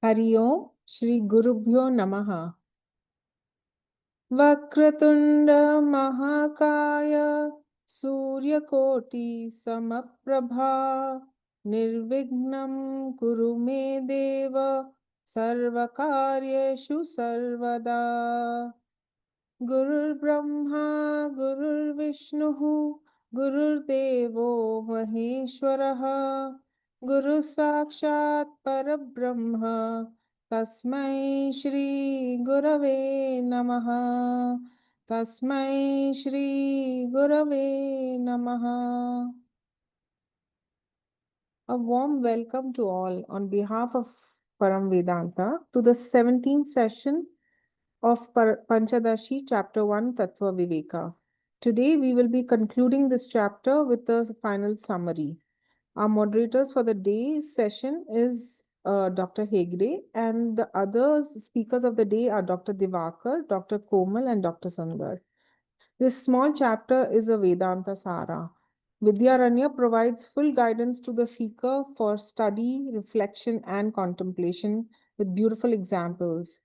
Hari Om, Shri Gurubhyo Namaha. Vakratunda Mahakaya Suryakoti Samaprabha Nirvignam Kuru Me Deva Sarvakaryeshu Sarvada. Gurur Brahma Gurur Vishnu Gurur Devo Maheshwaraha Guru Sakshat Parabrahma Tasmai Shri Gurave Namaha. Tasmai Shri Gurave Namaha. A warm welcome to all on behalf of Param Vedanta to the 17th session of Panchadashi, Chapter 1, Tattva Viveka. Today, we will be concluding this chapter with the final summary. Our moderators for the day session is Dr. Hegde, and the other speakers of the day are Dr. Divakar, Dr. Komal, and Dr. Sundar. This small chapter is a Vedanta Sara. Vidyaranya provides full guidance to the seeker for study, reflection, and contemplation with beautiful examples.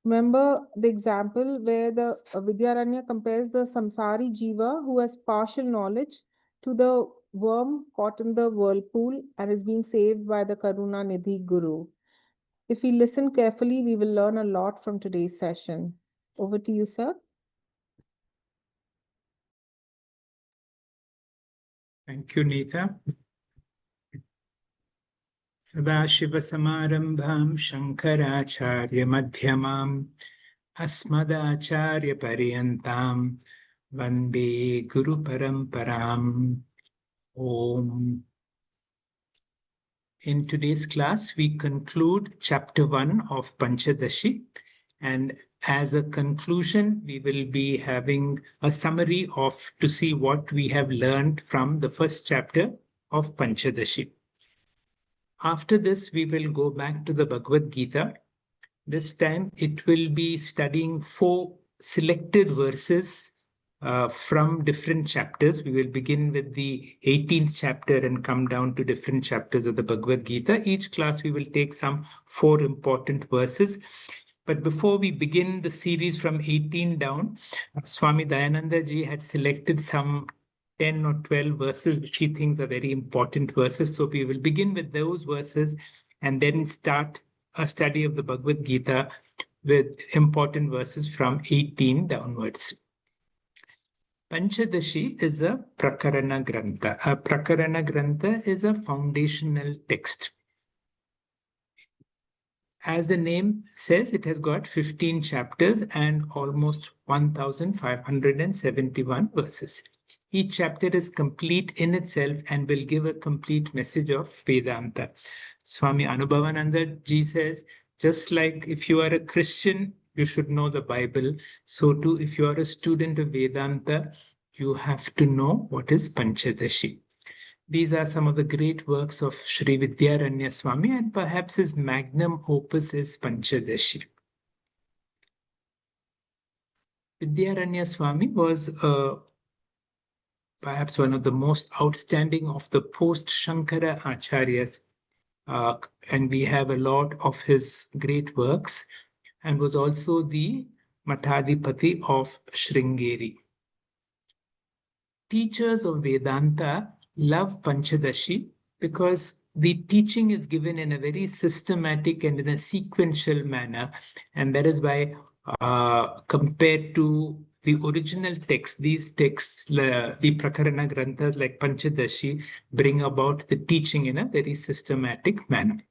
Remember the example where the Vidyaranya compares the samsari jiva who has partial knowledge to the worm caught in the whirlpool and is being saved by the Karuna Nidhi Guru. If we listen carefully, we will learn a lot from today's session. Over to you, sir. Thank you, Neeta. Sadashivasamarambham Shankaracharya Madhyamam Asmadacharya Paryantam Vande Guru Paramparam. Om. In today's class, we conclude chapter 1 of Panchadashi, and as a conclusion, we will be having a summary to see what we have learned from the first chapter of Panchadashi. After this, we will go back to the Bhagavad Gita. This time, it will be studying 4 selected verses from different chapters. We will begin with the 18th chapter and come down to different chapters of the Bhagavad Gita. Each class, we will take some 4 important verses. But before we begin the series from 18 down, Swami Dayananda ji had selected some 10 or 12 verses which he thinks are very important verses. So we will begin with those verses and then start a study of the Bhagavad Gita with important verses from 18 downwards. Panchadashi is a Prakarana Grantha. A Prakarana Grantha is a foundational text. As the name says, it has got 15 chapters and almost 1,571 verses. Each chapter is complete in itself and will give a complete message of Vedanta. Swami Anubhavananda ji says, just like if you are a Christian, you should know the Bible. So too, if you are a student of Vedanta, you have to know what is Panchadashi. These are some of the great works of Sri Vidyaranya Swami, and perhaps his magnum opus is Panchadashi. Vidyaranya Swami was perhaps one of the most outstanding of the post-Shankara Acharyas, and we have a lot of his great works, and was also the Matadipati of Sringeri. Teachers of Vedanta love Panchadashi because the teaching is given in a very systematic and in a sequential manner. And that is why, compared to the original text, these texts, the Prakarana Granthas like Panchadashi, bring about the teaching in a very systematic manner.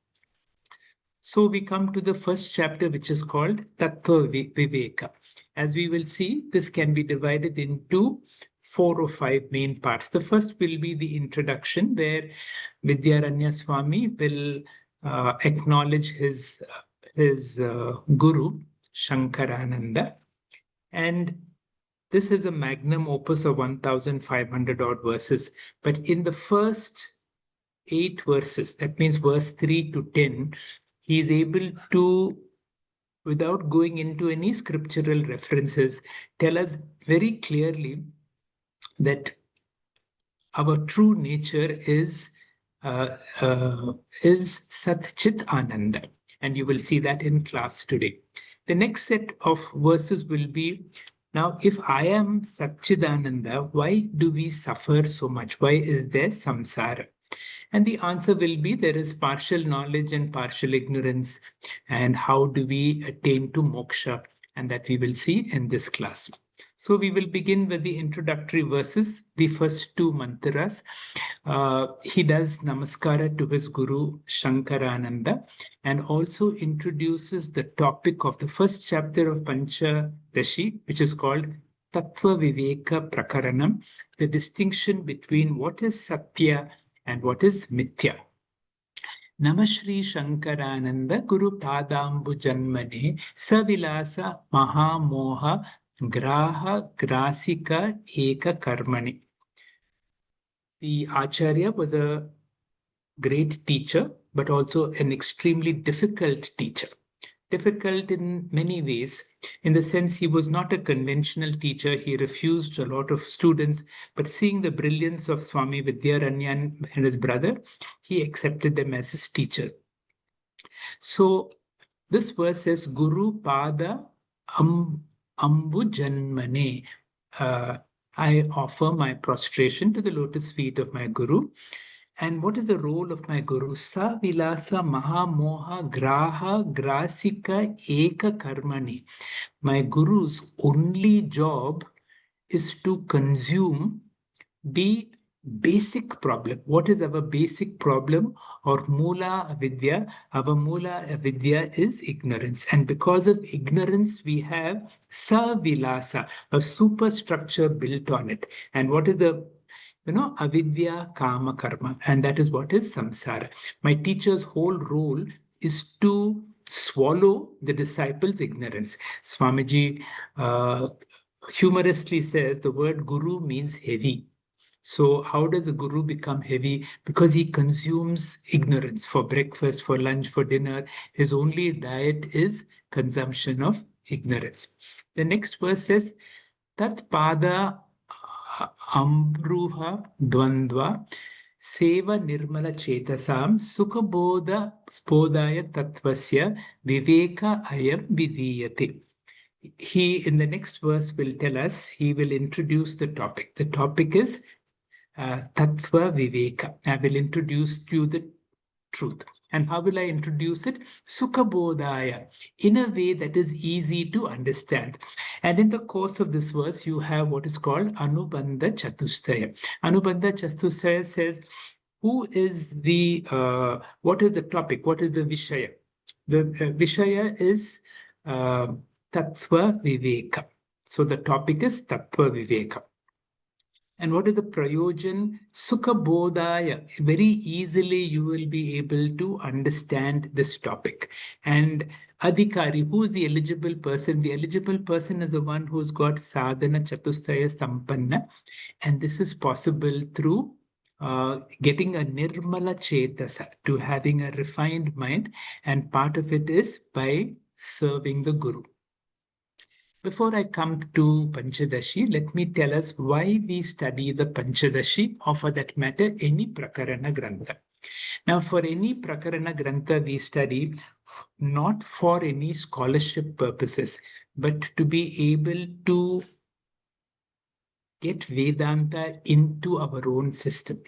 So we come to the first chapter, which is called Tattva Viveka. As we will see, this can be divided into 4 or 5 main parts. The first will be the introduction, where Vidyaranya Swami will acknowledge his guru, Shankarananda. And this is a magnum opus of 1,500 odd verses. But in the first 8 verses, that means verse 3 to 10, he is able to, without going into any scriptural references, tell us very clearly that our true nature is Sat Chit Ananda. And you will see that in class today. The next set of verses will be, now, if I am Satchidananda, why do we suffer so much? Why is there samsara? And the answer will be there is partial knowledge and partial ignorance. And how do we attain to moksha? And that we will see in this class. So we will begin with the introductory verses, the first two mantras. He does namaskara to his guru Shankarananda and also introduces the topic of the first chapter of Panchadashi, which is called Tattva Viveka Prakaranam, the distinction between what is Satya and what is Mithya. Namashri Shankarananda Guru Padambu Janmane Savilasa Mahamoha Graha Grasika Eka Karmani. The Acharya was a great teacher, but also an extremely difficult teacher. Difficult in many ways, in the sense he was not a conventional teacher. He refused a lot of students, but seeing the brilliance of Swami Vidyaranya and his brother, he accepted them as his teachers. So this verse says, Guru Pada Ambu Janmane. I offer my prostration to the lotus feet of my Guru. And what is the role of my Guru? Sa Vilasa Mahamoha Graha Grasika Eka Karmani. My Guru's only job is to consume the basic problem. What is our basic problem or Mula Avidya? Our Mula Avidya is ignorance. And because of ignorance, we have Savilasa, a superstructure built on it. And what is the avidya kama karma, and that is what is samsara. My teacher's whole role is to swallow the disciples' ignorance. Swamiji humorously says the word guru means heavy. So, how does the guru become heavy? Because he consumes ignorance for breakfast, for lunch, for dinner. His only diet is consumption of ignorance. The next verse says, Tat pada ambruha dvandva seva nirmala chetasam sukhabodha spodaya tattvasya viveka ayam vidiyate. He, in the next verse, will tell us, he will introduce the topic. The topic is Tattva Viveka. I will introduce to you the truth. And how will I introduce it? Sukhabodhaya, in a way that is easy to understand. And in the course of this verse, you have what is called Anubandha Chatushtaya. Anubandha Chatushtaya says, what is the topic? What is the Vishaya? The Vishaya is Tattva Viveka. So the topic is Tattva Viveka. And what is the prayojan? Sukha bodhaya. Very easily you will be able to understand this topic. And adhikari, who is the eligible person? The eligible person is the one who's got sadhana chatusthaya sampanna. And this is possible through getting a nirmala chetasa, to having a refined mind. And part of it is by serving the guru. Before I come to Panchadashi, let me tell us why we study the Panchadashi, or for that matter, any Prakarana Grantha. Now, for any Prakarana Grantha, we study not for any scholarship purposes, but to be able to get Vedanta into our own system.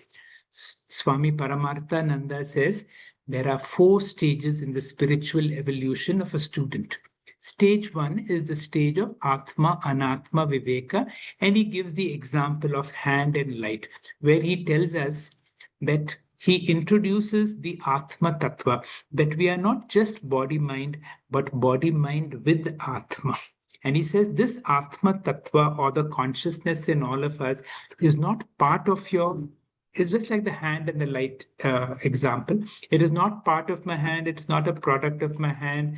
Swami Paramarthananda says there are 4 stages in the spiritual evolution of a student. Stage 1 is the stage of Atma Anatma Viveka, and he gives the example of hand and light, where he tells us that he introduces the Atma Tattva, that we are not just body mind, but body mind with Atma. And he says this Atma Tattva, or the consciousness in all of us, is not part of your. It's just like the hand and the light example. It is not part of my hand. It is not a product of my hand.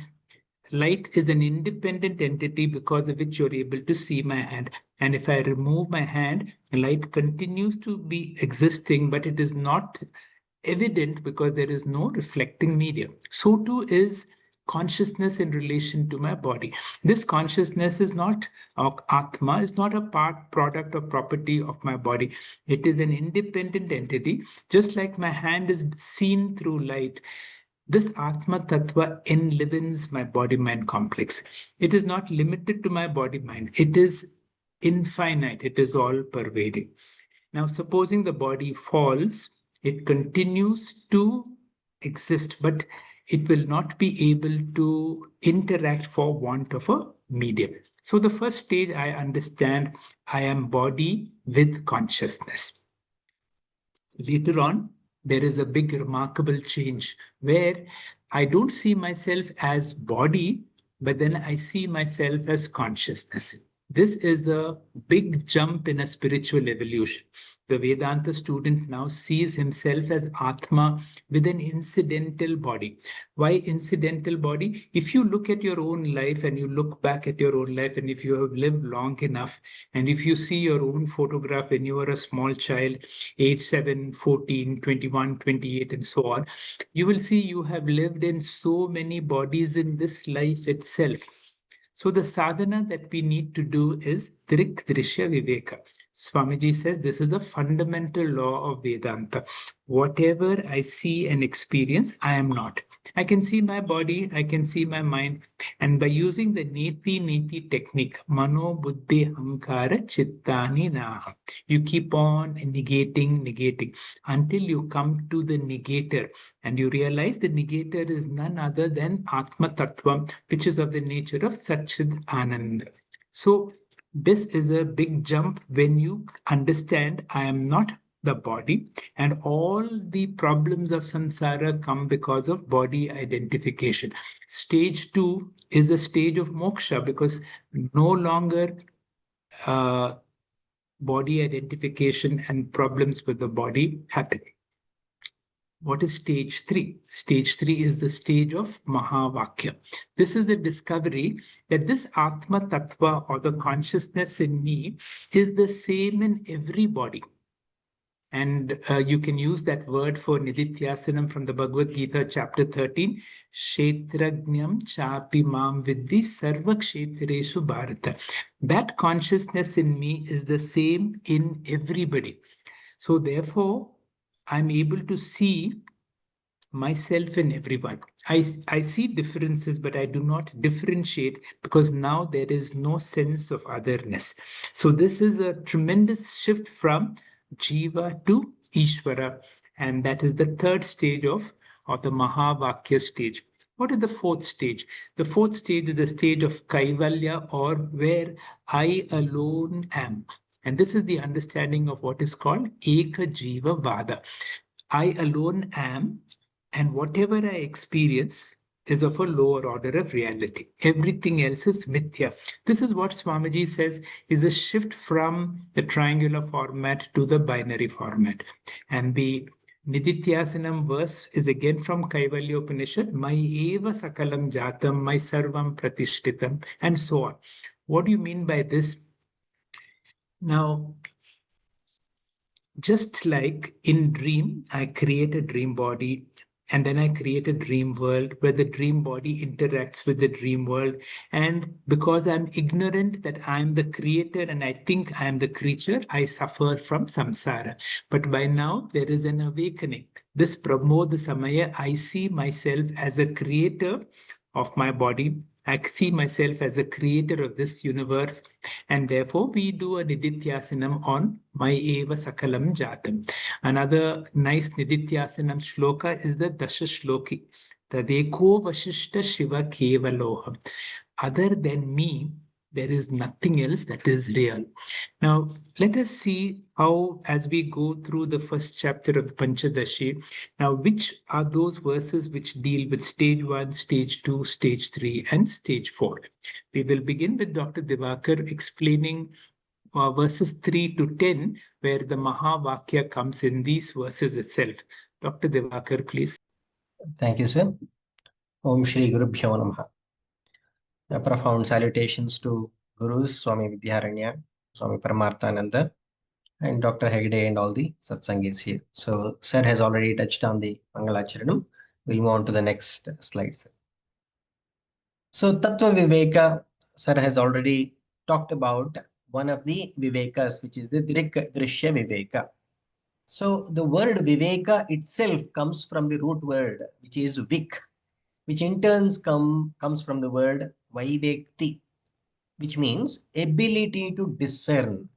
Light is an independent entity because of which you're able to see my hand. And if I remove my hand, light continues to be existing, but it is not evident because there is no reflecting medium. So too is consciousness in relation to my body. This consciousness is not, Atma is not a product or property of my body. It is an independent entity. Just like my hand is seen through light, This Atma Tattva enlivens my body mind complex. It is not limited to my body mind, it is infinite, it is all pervading. Now, supposing the body falls, it continues to exist, but it will not be able to interact for want of a medium. So, the first stage I understand I am body with consciousness. Later on, there is a big, remarkable change where I don't see myself as body, but then I see myself as consciousness. This is a big jump in a spiritual evolution. The Vedanta student now sees himself as Atma with an incidental body. Why incidental body? If you look at your own life and you look back at your own life, and if you have lived long enough, and if you see your own photograph when you were a small child, age 7, 14, 21, 28, and so on, you will see you have lived in so many bodies in this life itself. So the sadhana that we need to do is Drik Drishya Viveka. Swamiji says this is a fundamental law of Vedanta. Whatever I see and experience, I am not. I can see my body, I can see my mind, and by using the Neti Neti technique, Mano Buddhi Hankara Chittani Naha, you keep on negating until you come to the negator and you realize the negator is none other than Atma Tattva, which is of the nature of Satchid Anand. So, this is a big jump when you understand I am not the body, and all the problems of samsara come because of body identification. Stage 2 is a stage of moksha because no longer uh, body identification and problems with the body happen. What is stage 3? Stage 3 is the stage of Mahavakya. This is the discovery that this Atma Tattva or the consciousness in me is the same in every body. And you can use that word for Nidityasanam from the Bhagavad Gita, chapter 13. Kshetrajnam chapi mam vidhi sarva kshetreshu bharata. That consciousness in me is the same in everybody. So therefore, I'm able to see myself in everyone. I see differences, but I do not differentiate because now there is no sense of otherness. So, this is a tremendous shift from Jiva to Ishvara, and that is the third stage of the Mahavakya stage. What is the fourth stage? The fourth stage is the stage of Kaivalya, or where I alone am. And this is the understanding of what is called Eka Jiva Vada. I alone am, and whatever I experience is of a lower order of reality. Everything else is mithya. This is what Swamiji says is a shift from the triangular format to the binary format. And the Nidityasanam verse is again from Kaivalya Upanishad, my eva sakalam jatam, my sarvam pratishtitam, and so on. What do you mean by this? Now, just like in dream, I create a dream body and then I create a dream world where the dream body interacts with the dream world. And because I'm ignorant that I'm the creator and I think I'm the creature, I suffer from samsara. But by now, there is an awakening. This Pramod Samaya, I see myself as a creator of my body. I see myself as a creator of this universe, and therefore we do a Nidityasanam on my eva sakalam jatam. Another nice Nidityasanam shloka is the Dasha Shloki. Tadeko Vashishta Shiva Kevaloham. Other than me, there is nothing else that is real. Now, let us see how, as we go through the first chapter of the Panchadashi, now which are those verses which deal with stage 1, stage 2, stage 3, and stage 4. We will begin with Dr. Divakar explaining verses 3 to 10, where the Mahavakya comes in these verses itself. Dr. Divakar, please. Thank you, sir. Om Shri Guru Bhyo Namaha. Profound salutations to Gurus, Swami Vidhyaranya, Swami Paramarthananda, and Dr. Hegde and all the satsangis here. So, sir has already touched on the Mangalacharanam. We'll move on to the next slide, sir. So, Tattva Viveka, sir has already talked about one of the Vivekas, which is the Drishya Viveka. So the word Viveka itself comes from the root word, which is Vik, which in turn comes from the word Vaivekti, which means ability to discern.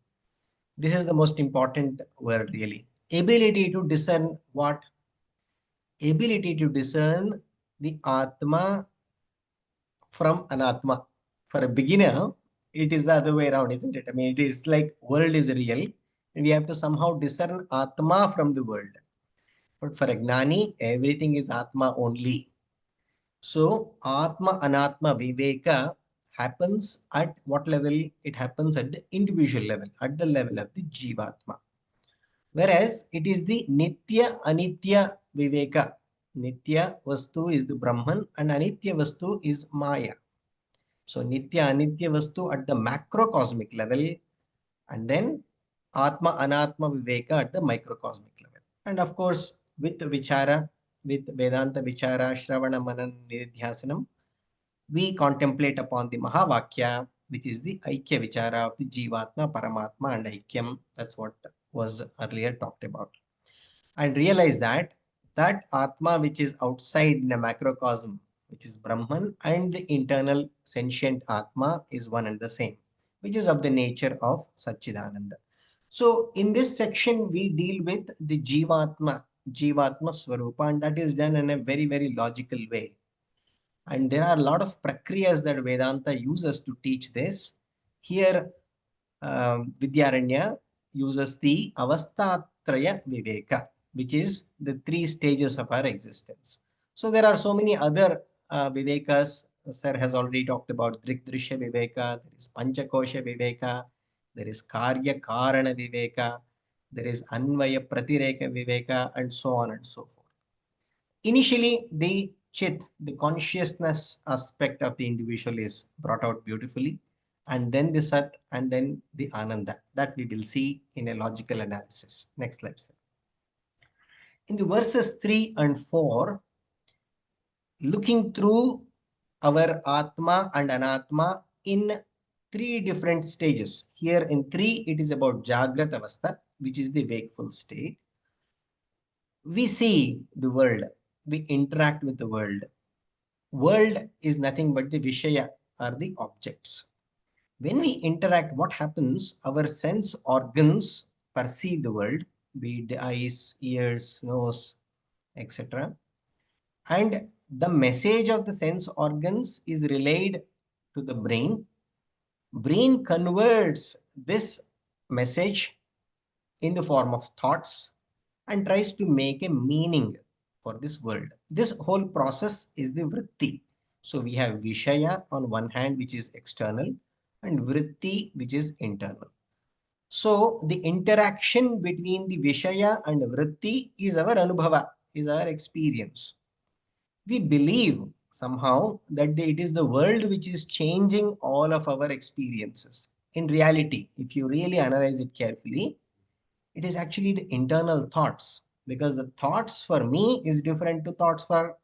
This is the most important word, really. Ability to discern what? Ability to discern the Atma from Anatma. For a beginner, it is the other way around, isn't it? I mean, it is like world is real, and we have to somehow discern Atma from the world. But for a Gnani, everything is Atma only. So, Atma Anatma Viveka happens at what level? It happens at the individual level, at the level of the Jivatma. Whereas it is the Nitya Anitya Viveka. Nitya Vastu is the Brahman and Anitya Vastu is Maya. So Nitya Anitya Vastu at the macrocosmic level, and then Atma Anatma Viveka at the microcosmic level. And of course, with Vichara, with Vedanta Vichara, Shravana Manan Nidhyasanam, we contemplate upon the Mahavakya, which is the Aikya Vichara of the Jivatma, Paramatma, and Aikyam. That's what was earlier talked about. And realize that that Atma which is outside in a macrocosm, which is Brahman, and the internal sentient Atma is one and the same, which is of the nature of Satchidananda. So in this section, we deal with the Jivatma Swarupa, and that is done in a very, very logical way. And there are a lot of prakriyas that Vedanta uses to teach this. Here, Vidyaranya uses the Avastatraya Viveka, which is the three stages of our existence. So there are so many other Vivekas. Sir has already talked about Drikdrishya Viveka, there is Panchakosha Viveka, there is Karya Karana Viveka, there is Anvaya Pratireka Viveka, and so on and so forth. Initially, the chit, the consciousness aspect of the individual is brought out beautifully, and then the sat, and then the ananda. That we will see in a logical analysis. Next slide, sir. In the verses 3 and 4, looking through our Atma and Anatma in three different stages. Here in 3, it is about Jagrat Avastha, which is the wakeful state. We see the world, we interact with the world. World is nothing but the Vishaya or the objects. When we interact, what happens? Our sense organs perceive the world, be it the eyes, ears, nose, etc. And the message of the sense organs is relayed to the brain. Brain converts this message in the form of thoughts and tries to make a meaning for this world. This whole process is the vritti. So we have Vishaya on one hand, which is external, and vritti, which is internal. So the interaction between the Vishaya and vritti is our anubhava, is our experience. We believe somehow that it is the world which is changing all of our experiences. In reality, if you really analyze it carefully, it is actually the internal thoughts, because the thoughts for me is different to thoughts for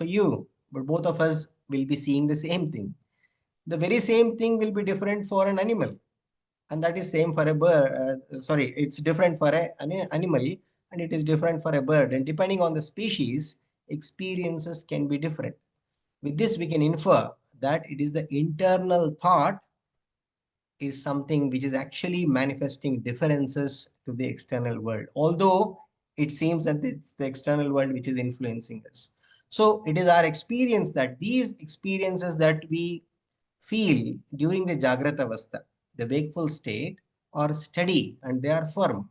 you, but both of us will be seeing the same thing. The very same thing will be different for an animal, and that is same for a bird. Sorry, it's different for an animal, and it is different for a bird, and depending on the species, experiences can be different. With this, we can infer that it is the internal thought is something which is actually manifesting differences to the external world, although it seems that it's the external world which is influencing us. So it is our experience that these experiences that we feel during the Jagrata Avastha, the wakeful state, are steady and they are firm.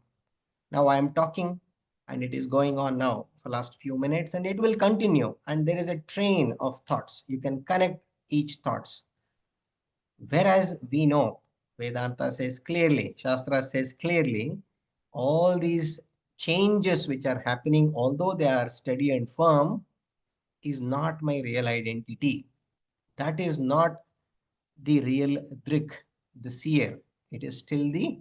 Now I am talking and it is going on now for last few minutes, and it will continue, and there is a train of thoughts. You can connect each thoughts. Whereas we know, Vedanta says clearly, Shastra says clearly, all these changes which are happening, although they are steady and firm, is not my real identity. That is not the real drik, the seer. It is still the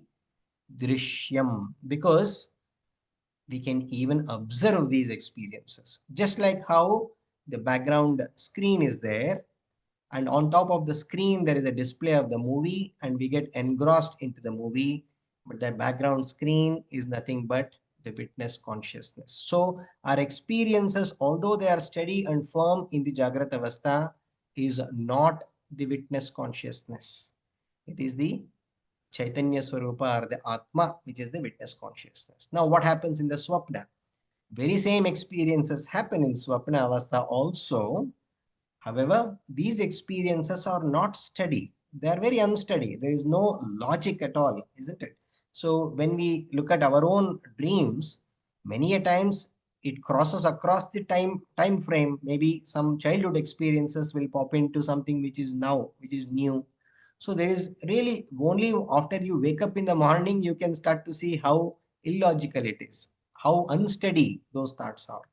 drishyam, because we can even observe these experiences. Just like how the background screen is there, and on top of the screen there is a display of the movie, and we get engrossed into the movie. but that background screen is nothing but the witness consciousness. So our experiences, although they are steady and firm in the Jagrata Avastha, is not the witness consciousness. It is the Chaitanya Swarupa or the Atma, which is the witness consciousness. Now, what happens in the Swapna? Very same experiences happen in Swapna Avastha also. However, these experiences are not steady. They are very unsteady. There is no logic at all, isn't it? So when we look at our own dreams, many a times it crosses across the time frame. Maybe some childhood experiences will pop into something which is now, which is new. So there is really only after you wake up in the morning, you can start to see how illogical it is, how unsteady those thoughts are.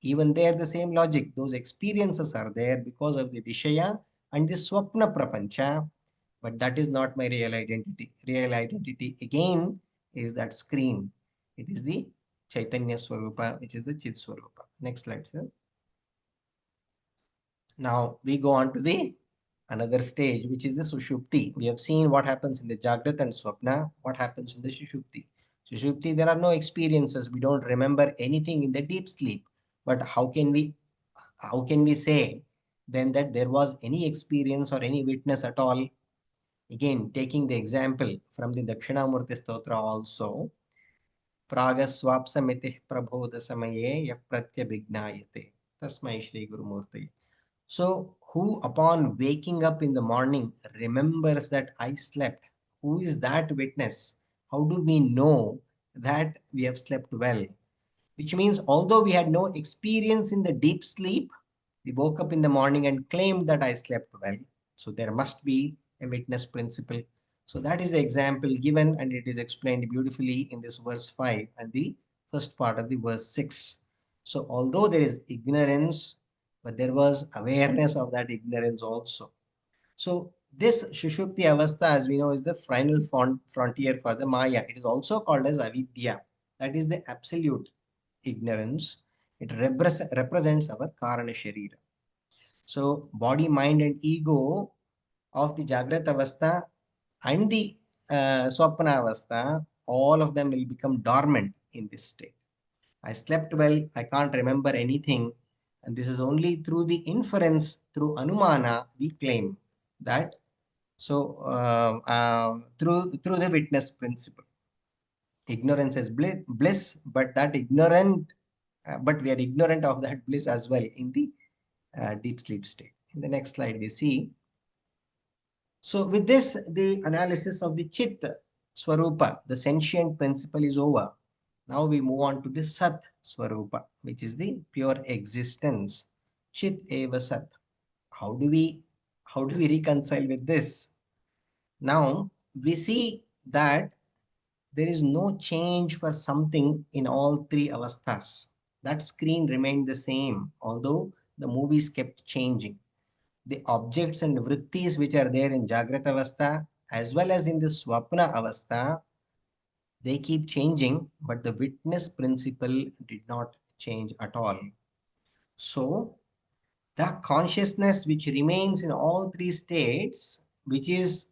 Even there, the same logic, those experiences are there because of the Vishaya and the Swapna Prapancha, but that is not my real identity. Real identity again is that screen. It is the Chaitanya Swarupa, which is the Chit Swarupa. Next slide, sir. Now we go on to the another stage, which is the Sushupti. We have seen what happens in the Jagrat and Swapna, what happens in the Sushupti. Sushupti, there are no experiences. We don't remember anything in the deep sleep. But how can we say then that there was any experience or any witness at all? Again, taking the example from the Dakshinamurti Stotra also, Pragaswapsamitih Prabodha Samaye Yaf Pratyabhignayate. Tasmai Shri Gurumurti. So, who upon waking up in the morning remembers that I slept? Who is that witness? How do we know that we have slept well? Which means, although we had no experience in the deep sleep, we woke up in the morning and claimed that I slept well. So, there must be a witness principle. So, that is the example given, and it is explained beautifully in this verse 5 and the first part of the verse 6. So, although there is ignorance, but there was awareness of that ignorance also. So this Shushupti Avastha, as we know, is the final frontier for the Maya. It is also called as Avidya. That is the absolute ignorance. It represents our Karana Sharira. So body, mind and ego of the Jagrata Avastha and the Swapna Avastha, all of them will become dormant in this state. I slept well, I can't remember anything. And this is only through the inference, through Anumana, we claim that. So, through the witness principle, ignorance is bliss, but but we are ignorant of that bliss as well in the deep sleep state. In the next slide, we see. So, with this, the analysis of the Chit Swarupa, the sentient principle, is over. Now we move on to the Sat Swarupa, which is the pure existence. Chit eva Sat. How do we reconcile with this? Now we see that there is no change for something in all three avasthas. That screen remained the same, although the movies kept changing. The objects and vrittis which are there in Jagrata Avastha as well as in the Swapna Avastha, they keep changing, but the witness principle did not change at all. So, the consciousness which remains in all three states, which is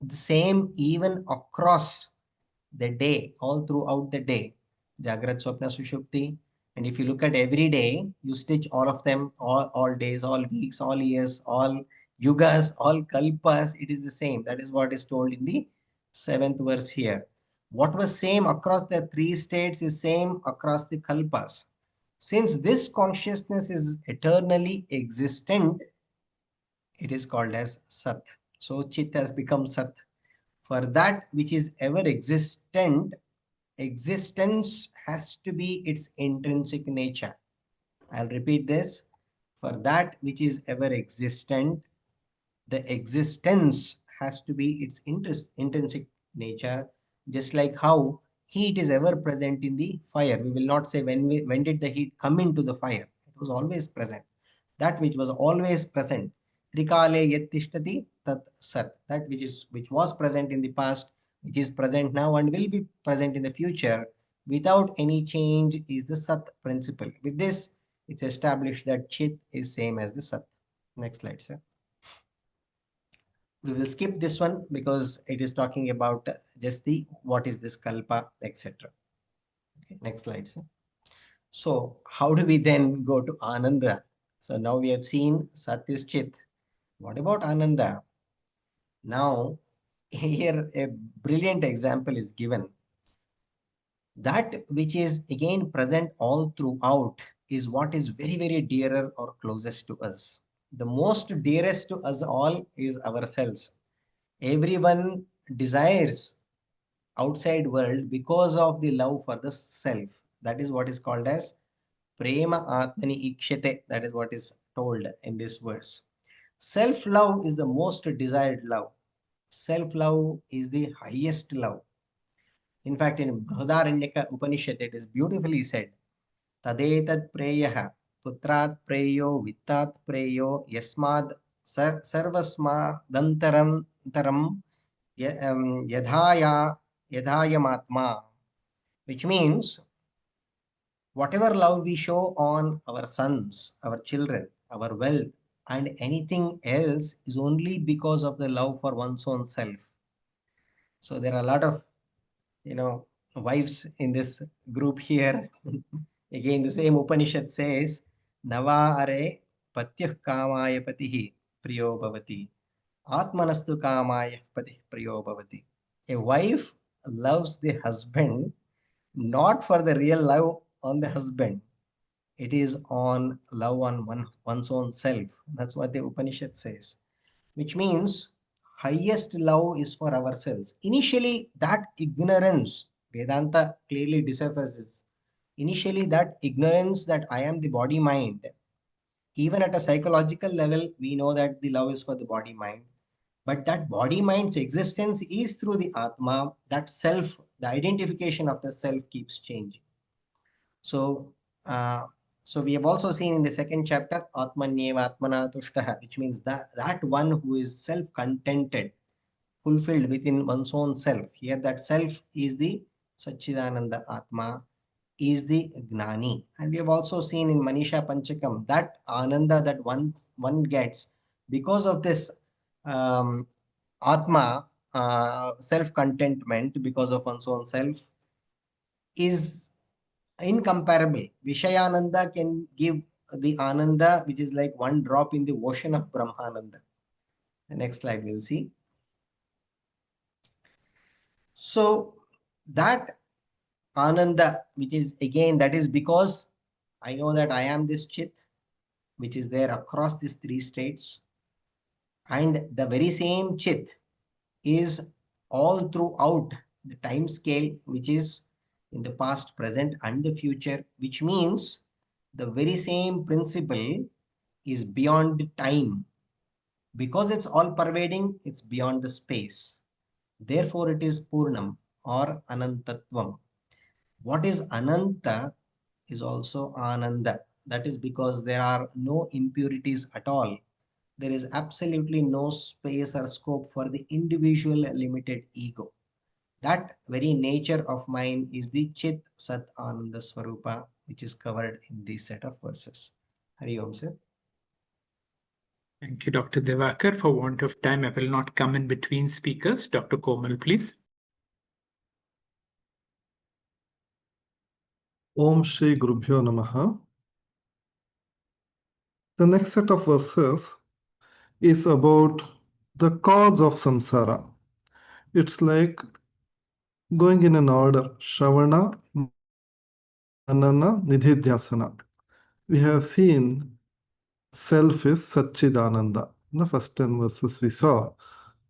the same even across the day, all throughout the day, Jagrat, Swapna, Sushupti. And if you look at every day, you stitch all of them, all days, all weeks, all years, all yugas, all kalpas, it is the same. That is what is told in the 7th verse here. What was same across the three states is same across the kalpas. Since this consciousness is eternally existent, it is called as Sat. So Chit has become Sat. For that which is ever existent, existence has to be its intrinsic nature. I'll repeat this. For that which is ever existent, the existence has to be its intrinsic nature, just like how heat is ever present in the fire. We will not say when did the heat come into the fire. It was always present. That which was always present. Trikale yat tishtati tat sat. That which was present in the past, which is present now and will be present in the future without any change is the Sat principle. With this, it's established that Chit is same as the Sat. Next slide, sir. We will skip this one because it is talking about just the what is this kalpa, etc. Okay, next slide, sir. So how do we then go to Ananda? So now we have seen Sat is Chit. What about Ananda? Now here a brilliant example is given. That which is again present all throughout is what is very, very dearer or closest to us. The most dearest to us all is ourselves. Everyone desires outside world because of the love for the self. That is what is called as prema atmani ikshate. That is what is told in this verse. Self-love is the most desired love. Self-love is the highest love. In fact, in Brihadaranyaka Upanishad, it is beautifully said, Tadetat preyah putrat preyo vittat preyo yasmad sarvasma dantaram taram yadhaya yadhayamatma, which means whatever love we show on our sons, our children, our wealth, and anything else is only because of the love for one's own self. So there are a lot of, wives in this group here. Again, the same Upanishad says, Nava are patyah kamaya patihi priyo bhavati. Atmanastu kamaya patih priyo bhavati. A wife loves the husband not for the real love on the husband. It is on love on one's own self. That's what the Upanishad says, which means highest love is for ourselves. Initially, that ignorance, Vedanta clearly dissurfaces. Initially, that ignorance that I am the body mind, even at a psychological level, we know that the love is for the body mind. But that body mind's existence is through the Atma, that self, the identification of the self keeps changing. So, so we have also seen in the second chapter, Atmanyeva Atmana Tushtaha, which means that one who is self-contented, fulfilled within one's own self. Here that self is the Satchidananda Atma, is the Gnani. And we have also seen in Manisha Panchakam that Ananda that one gets because of this Atma, self-contentment because of one's own self is incomparable. Vishayananda can give the Ananda which is like one drop in the ocean of Brahmananda. The next slide we'll see. So that Ananda, which is again, that is because I know that I am this Chit, which is there across these three states. And the very same Chit is all throughout the time scale, which is in the past, present, and the future, which means the very same principle is beyond time. Because it's all pervading, it's beyond the space. Therefore, it is Purnam or Anantatvam. What is Ananta is also Ananda. That is because there are no impurities at all. There is absolutely no space or scope for the individual limited ego. That very nature of mine is the Chit Sat Ananda Swarupa, which is covered in this set of verses. Hari Om, sir. Thank you, Dr. Devakar. For want of time, I will not come in between speakers. Dr. Komal, please. Om Shri Gurubhyo Namaha. The next set of verses is about the cause of samsara. It's like going in an order, Shravana, Manana, Nididhyasana. We have seen self is Satchidananda. In the first 10 verses we saw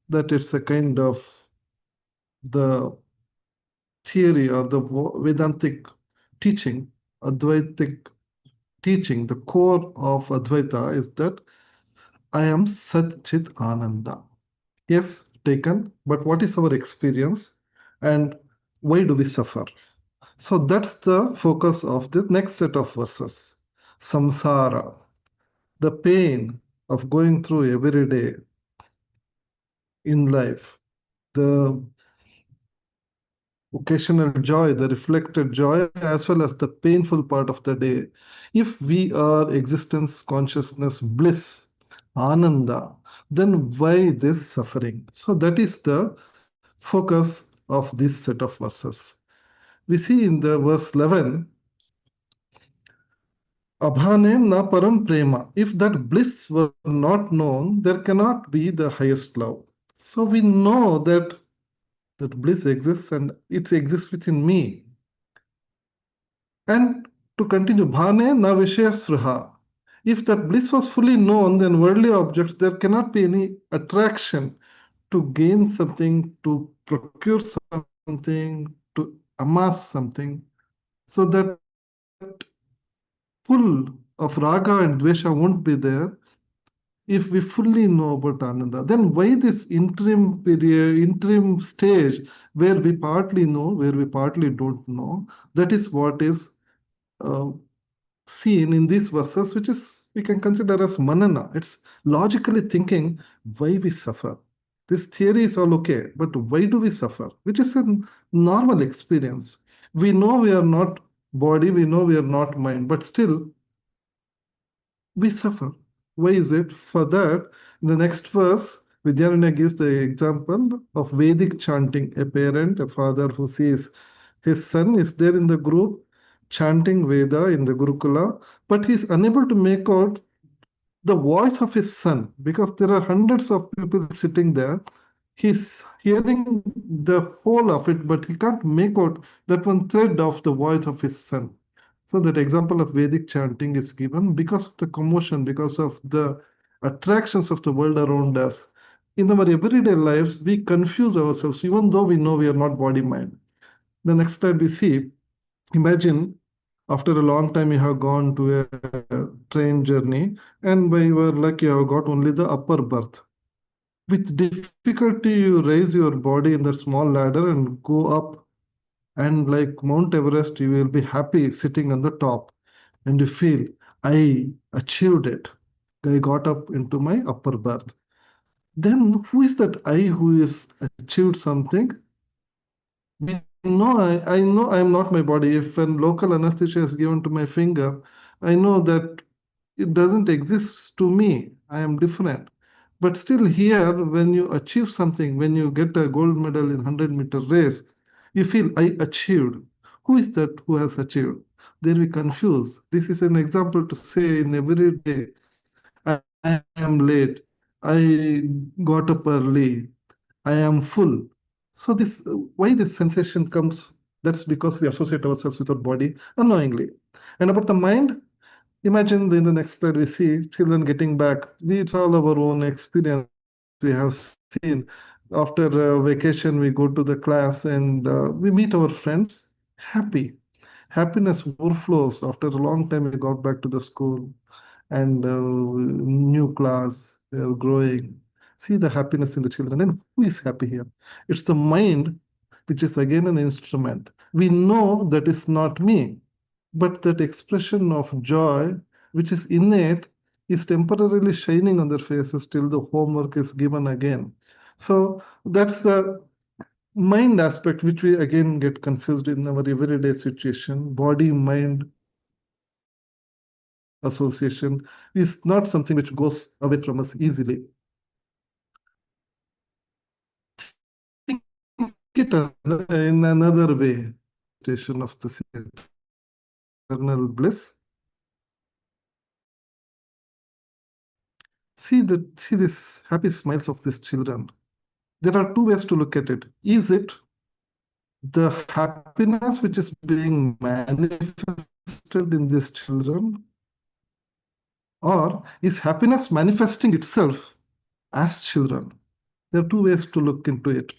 that it's a kind of the theory or the Vedantic teaching, Advaitic teaching. The core of Advaita is that I am Sat Chit Ananda. Yes, taken, but what is our experience and why do we suffer? So that's the focus of the next set of verses. Samsara, the pain of going through every day in life, the occasional joy, the reflected joy, as well as the painful part of the day. If we are existence, consciousness, bliss, Ananda, then why this suffering? So that is the focus of this set of verses. We see in the verse 11, Abhane na param prema. If that bliss were not known, there cannot be the highest love. So we know that bliss exists and it exists within me. And to continue, bhane na vishayasvraha. If that bliss was fully known, then worldly objects, there cannot be any attraction to gain something, to procure something, to amass something. So that pull of raga and dvesha won't be there if we fully know about Ananda. Then why this interim period, interim stage where we partly know, where we partly don't know? That is what is uh, seen in these verses, which is we can consider as manana. It's logically thinking why we suffer. This theory is all okay, but why do we suffer? Which is a normal experience. We know we are not body, we know we are not mind, but still we suffer. Why is it? For that, in the next verse, Vidyaranya gives the example of Vedic chanting. A parent, a father who sees his son is there in the group chanting Veda in the Gurukula, but he's unable to make out the voice of his son because there are hundreds of people sitting there. He's hearing the whole of it, but he can't make out that one thread of the voice of his son. So that example of Vedic chanting is given because of the commotion, because of the attractions of the world around us. In our everyday lives, we confuse ourselves, even though we know we are not body mind. The next slide we see, imagine after a long time you have gone to a train journey, and by your luck you have got only the upper berth. With difficulty, you raise your body in that small ladder and go up. And like Mount Everest, you will be happy sitting on the top. And you feel, I achieved it. I got up into my upper berth. Then who is that I who is achieved something? We know I know I am not my body. If an local anesthesia is given to my finger, I know that it doesn't exist to me. I am different. But still here, when you achieve something, when you get a gold medal in 100-meter race, you feel I achieved. Who is that who has achieved? Then we confuse. This is an example to say in every day, I am late. I got up early. I am full. So this why this sensation comes, that's because we associate ourselves with our body unknowingly. And about the mind, imagine in the next slide we see children getting back. It's all our own experience we have seen. After vacation, we go to the class and we meet our friends happy. Happiness overflows. After a long time, we got back to the school and new class, we are growing. See the happiness in the children. And who is happy here? It's the mind, which is again an instrument. We know that is not me, but that expression of joy, which is innate, is temporarily shining on their faces till the homework is given again. So that's the mind aspect, which we again get confused in our everyday situation. Body mind association is not something which goes away from us easily. Think it in another way. Station of this eternal bliss. See this happy smiles of these children. There are two ways to look at it. Is it the happiness which is being manifested in these children, or is happiness manifesting itself as children? There are two ways to look into it.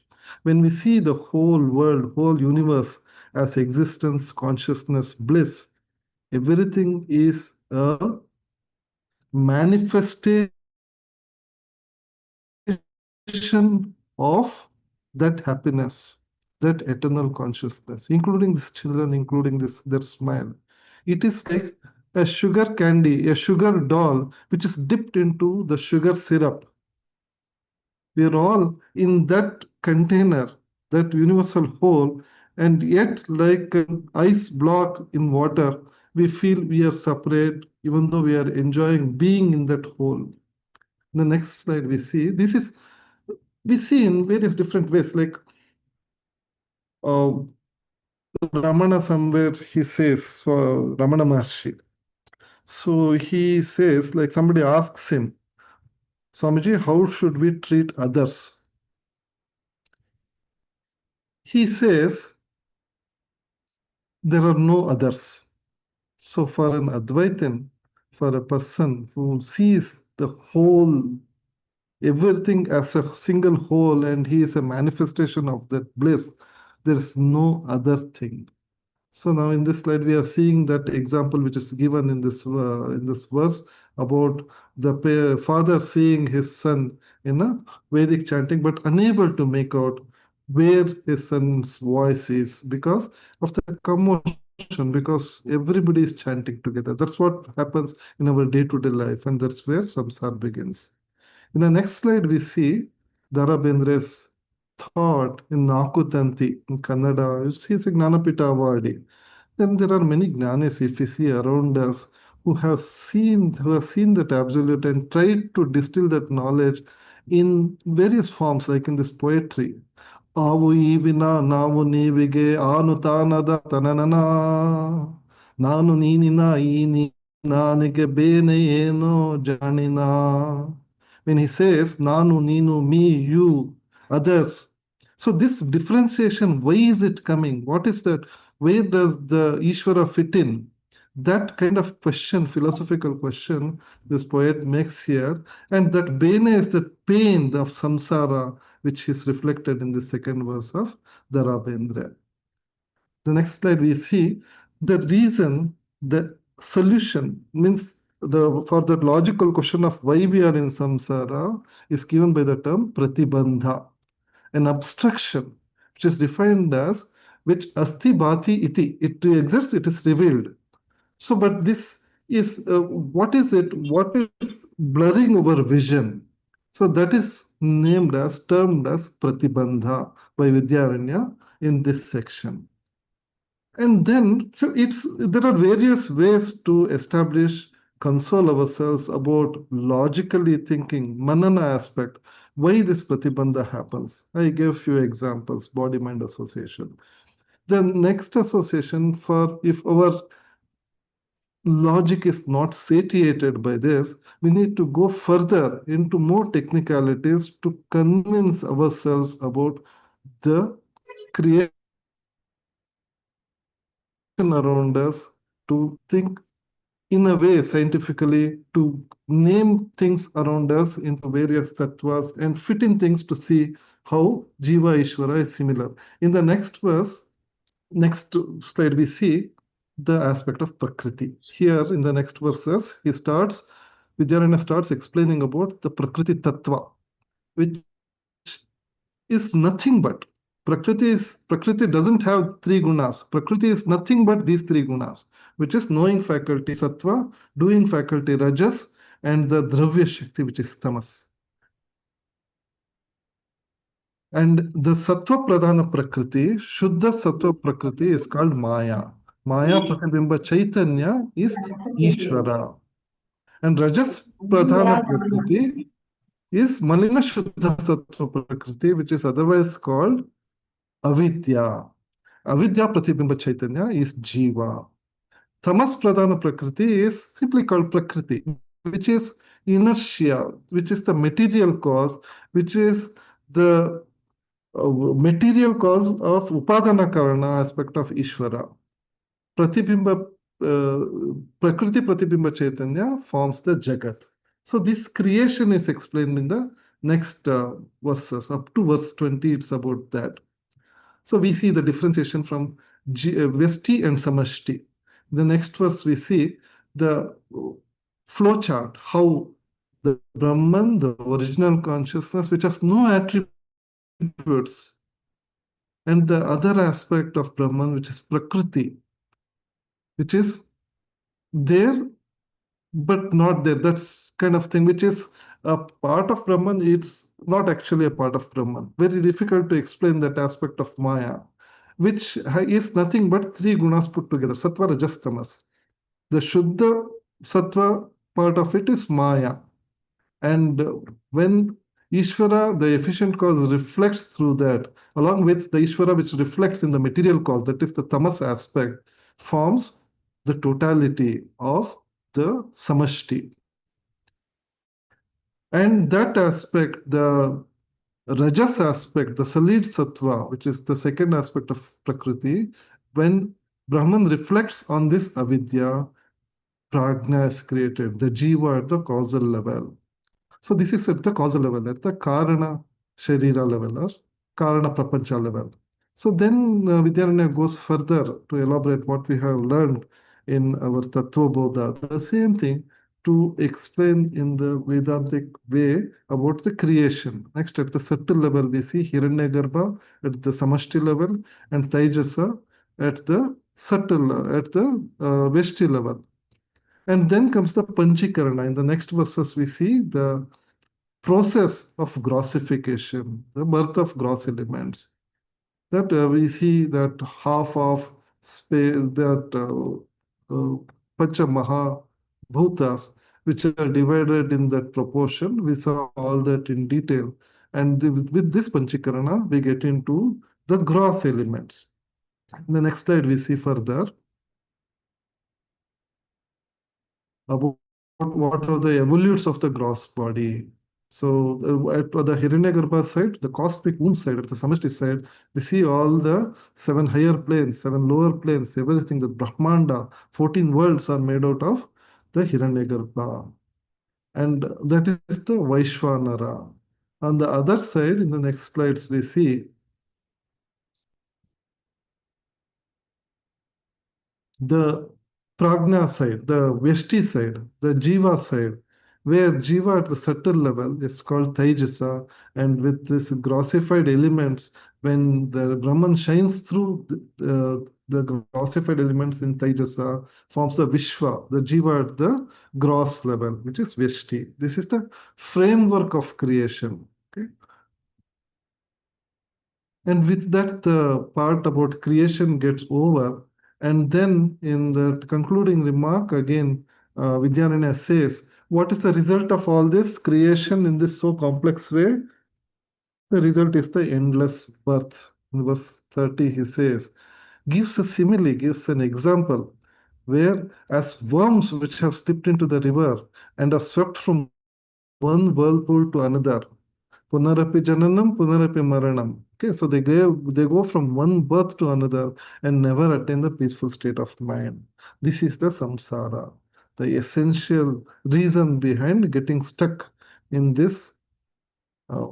When we see the whole world, whole universe as existence, consciousness, bliss, everything is a manifestation of that happiness, that eternal consciousness, including these children, including this their smile. It is like a sugar candy, a sugar doll, which is dipped into the sugar syrup. We are all in that container, that universal whole, and yet, like an ice block in water, we feel we are separate, even though we are enjoying being in that whole. The next slide we see, we see in various different ways, like Ramana somewhere he says, so Ramana Maharshi. So he says, like somebody asks him, Swamiji, how should we treat others? He says, there are no others. So for an Advaitin, for a person who sees the whole, everything as a single whole, and he is a manifestation of that bliss, there is no other thing. So now in this slide, we are seeing that example which is given in this verse about the father seeing his son in a Vedic chanting, but unable to make out where his son's voice is because of the commotion, because everybody is chanting together. That's what happens in our day-to-day life, and that's where samsara begins. In the next slide, we see Dara Bendra's thought in Nakutanti in Kannada. He's a Gnanapita awardee. Then there are many jnanis, if we see around us, who have seen that absolute and tried to distill that knowledge in various forms, like in this poetry. ಆವು ಈ ವಿನ ನಾವು ನೀವಿಗೆ ಆನು ತಾನದ ತನನನ ನಾನು ನೀನಿನ ಈ ನೀ ನಾನಿಗೆ ಬೇನೆ ಏನೋ ಜಾಣಿನ. When he says nanu, ninu, me, you, others. So this differentiation, why is it coming? What is that? Where does the Ishvara fit in? That kind of question, philosophical question, this poet makes here. And that bene is the pain of samsara, which is reflected in the second verse of Dharabendra. The next slide we see the reason, the solution means for the logical question of why we are in samsara is given by the term pratibandha, an obstruction which is defined as which asti bhati iti. It exists, it is revealed. So, but this is what is it? What is blurring our vision? So that is termed as pratibandha by Vidyaranya in this section. And then, so there are various ways to establish, console ourselves about logically thinking, manana aspect, why this pratibandha happens. I gave few examples, body-mind association. The next association for if our logic is not satiated by this, we need to go further into more technicalities to convince ourselves about the creation around us, to think in a way scientifically, to name things around us into various tattvas and fit in things to see how Jiva Ishvara is similar. In the next verse, next slide, we see the aspect of Prakriti. Here in the next verses, Vidyaranya starts explaining about the Prakriti Tattva, which is nothing but Prakriti doesn't have three gunas. Prakriti is nothing but these three gunas, which is knowing faculty sattva, doing faculty rajas, and the dravya shakti, which is tamas. And the sattva pradhana prakriti, shuddha sattva prakriti, is called maya. Maya pratibimba chaitanya is Ishvara. And rajas pradhana prakriti is malina shuddha sattva prakriti, which is otherwise called avidya. Avidya Pratibimba Chaitanya is Jiva. Tamas Pradhana Prakriti is simply called Prakriti, which is inertia, which is the material cause, which is the material cause of Upadana Karana aspect of Ishvara. Pratibimba, Prakriti Pratibimba Chaitanya forms the Jagat. So this creation is explained in the next verses. Up to verse 20, it's about that. So we see the differentiation from Vyasti and Samashti. The next verse we see the flow chart, how the Brahman, the original consciousness, which has no attributes, and the other aspect of Brahman, which is Prakriti, which is there but not there. That's kind of thing, which is a part of Brahman. It's not actually a part of Brahman. Very difficult to explain that aspect of Maya, which is nothing but three gunas put together, sattva, rajas, tamas. The Shuddha sattva part of it is Maya. And when Ishvara, the efficient cause, reflects through that, along with the Ishvara which reflects in the material cause, that is the tamas aspect, forms the totality of the samashti. And that aspect, the rajas aspect, the solid sattva, which is the second aspect of Prakriti, when Brahman reflects on this avidya, prajna is created, the jiva at the causal level. So this is at the causal level, at the Karana Sharira level or Karana Prapancha level. So then Vidyaranya goes further to elaborate what we have learned in our Tattva Bodha, the same thing to explain in the Vedantic way about the creation. Next, at the subtle level, we see Hiranyagarbha at the Samashti level and Taijasa at the subtle, at the Veshti level. And then comes the Panchikarana. In the next verses, we see the process of grossification, the birth of gross elements. That we see that half of space, that Pancha Maha Bhutas, which are divided in that proportion, we saw all that in detail. And with this Panchikarana, we get into the gross elements. In the next slide, we see further about what are the evolutes of the gross body. So at the Hiranyagarbha side, the cosmic womb side, at the Samashti side, we see all the 7 higher planes, 7 lower planes, everything, the Brahmanda, 14 worlds are made out of the Hiranyagarbha. And that is the Vaishvanara. On the other side, in the next slides, we see the prajna side, the Veshti side, the Jiva side, where Jiva at the subtle level is called Taijasa, and with this grossified elements, when the Brahman shines through the grossified elements in Taijasa, forms the Vishwa, the Jiva at the gross level, which is Veshti. This is the framework of creation. Okay? And with that, the part about creation gets over. And then in the concluding remark, again, Vidyaranya says, what is the result of all this creation in this so complex way? The result is the endless birth. In verse 30, he says, gives a simile, gives an example, where as worms which have slipped into the river and are swept from one whirlpool to another, Punarapi Jananam, Punarapi Maranam. Okay, so they go from one birth to another and never attain the peaceful state of mind. This is the samsara, the essential reason behind getting stuck in this uh,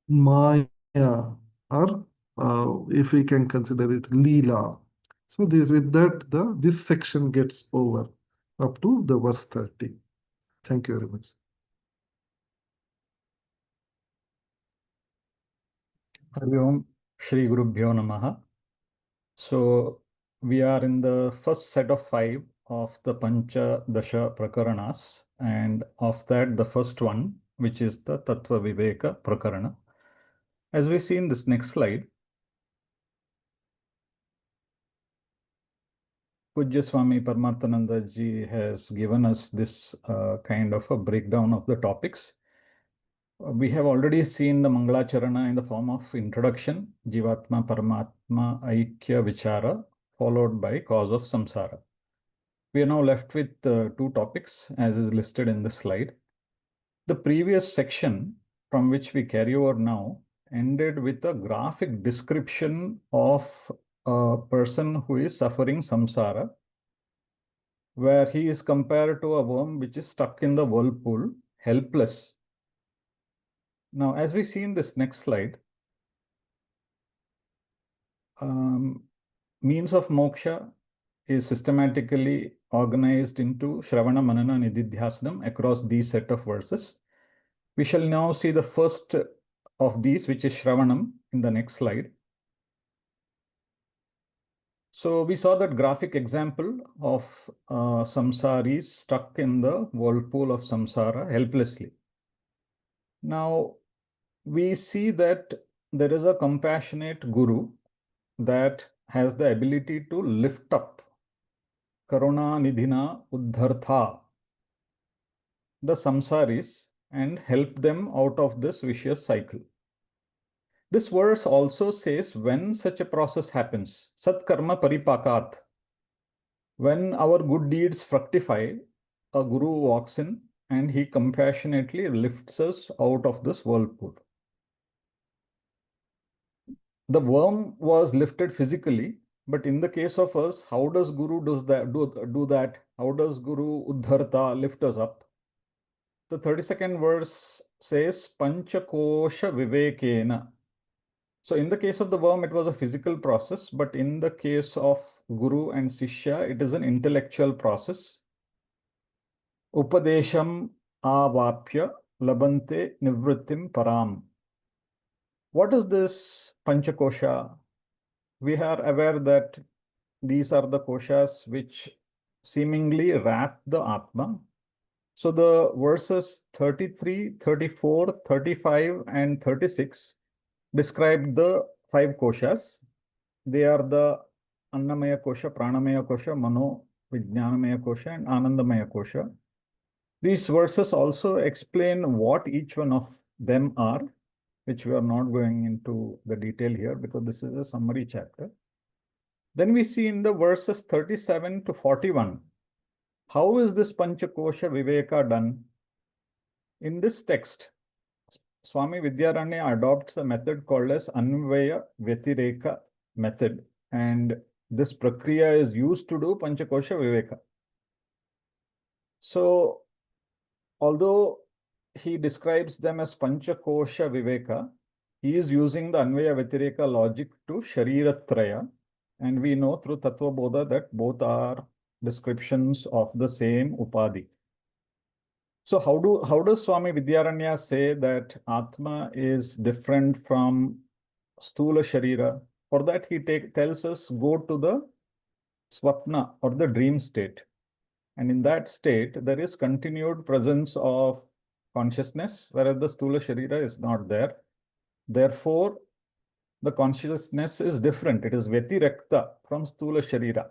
maya, or if we can consider it leela. So this with that this section gets over up to the verse 30. Thank you very much. Hari Om, Shri Gurubhyo Namaha. So we are in the first set of 5 of the Panchadasha Prakaranas, and of that the first one, which is the Tattva Viveka Prakarana. As we see in this next slide, Pujya Swami Paramarthananda ji has given us this kind of a breakdown of the topics. We have already seen the Mangalacharana in the form of introduction, Jivatma Paramatma Aikya Vichara, followed by cause of samsara. We are now left with 2 topics as is listed in the slide. The previous section from which we carry over now ended with a graphic description of a person who is suffering samsara, where he is compared to a worm which is stuck in the whirlpool, helpless. Now, as we see in this next slide, means of moksha is systematically organized into Shravana, Manana, Nididhyasanam across these set of verses. We shall now see the first of these, which is Shravanam, in the next slide. So we saw that graphic example of samsaris stuck in the whirlpool of samsara helplessly. Now, we see that there is a compassionate guru that has the ability to lift up Karuna Nidhina Uddhartha. the samsaris and help them out of this vicious cycle. This verse also says when such a process happens, sat karma paripakat, when our good deeds fructify, a guru walks in and he compassionately lifts us out of this whirlpool. The worm was lifted physically, but in the case of us, how does Guru do that? How does Guru Uddharta lift us up? The 32nd verse says Panchakosha Vivekena. So in the case of the worm, it was a physical process, but in the case of Guru and Sishya, it is an intellectual process. Upadesham avapya labante nivrittim param. What is this Panchakosha? We are aware that these are the koshas which seemingly wrap the Atma. So the verses 33, 34, 35, and 36 describe the 5 koshas. They are the Annamaya kosha, Pranamaya kosha, Mano, Vijnanamaya kosha, and Anandamaya kosha. These verses also explain what each one of them are, which we are not going into the detail here because this is a summary chapter. Then we see in the verses 37 to 41, how is this Panchakosha Viveka done? In this text, Swami Vidyaranya adopts a method called as Anvaya Vyatireka method, and this prakriya is used to do Panchakosha Viveka. So, although he describes them as Panchakosha Viveka, he is using the Anvaya Vyatireka logic to Shariratraya, and we know through Tattva Bodha that both are descriptions of the same Upadhi. So how does Swami Vidyaranya say that Atma is different from Stula Sharira? For that he tells us go to the Swapna or the dream state. And in that state, there is continued presence of consciousness, whereas the Stula Sharira is not there. Therefore, the consciousness is different. It is Vyatirekta from Stula Sharira.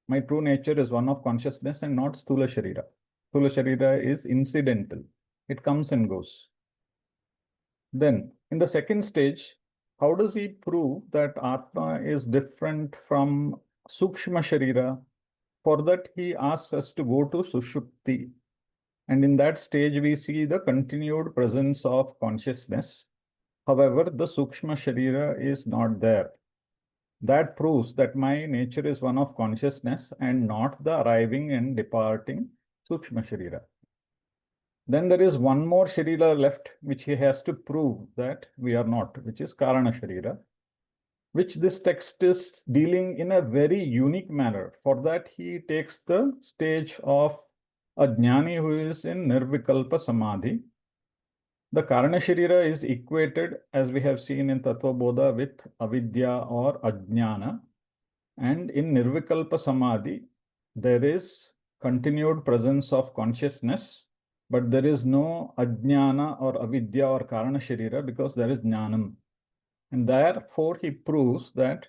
My true nature is one of consciousness and not Stula Sharira. Stula Sharira is incidental. It comes and goes. Then, in the second stage, how does he prove that Atma is different from Sukshma Sharira? For that, he asks us to go to Sushupti. And in that stage, we see the continued presence of consciousness. However, the Sukshma Sharira is not there. That proves that my nature is one of consciousness and not the arriving and departing Sukshma Sharira. Then there is one more Sharira left, which he has to prove that we are not, which is Karana Sharira, which this text is dealing in a very unique manner. For that, he takes the stage of a Jnani who is in Nirvikalpa Samadhi. The Karana Sharira is equated, as we have seen in Tattva Bodha, with Avidya or Ajnana. And in Nirvikalpa Samadhi, there is continued presence of consciousness, but there is no Ajnana or Avidya or Karana Sharira because there is Jnanam. And therefore, he proves that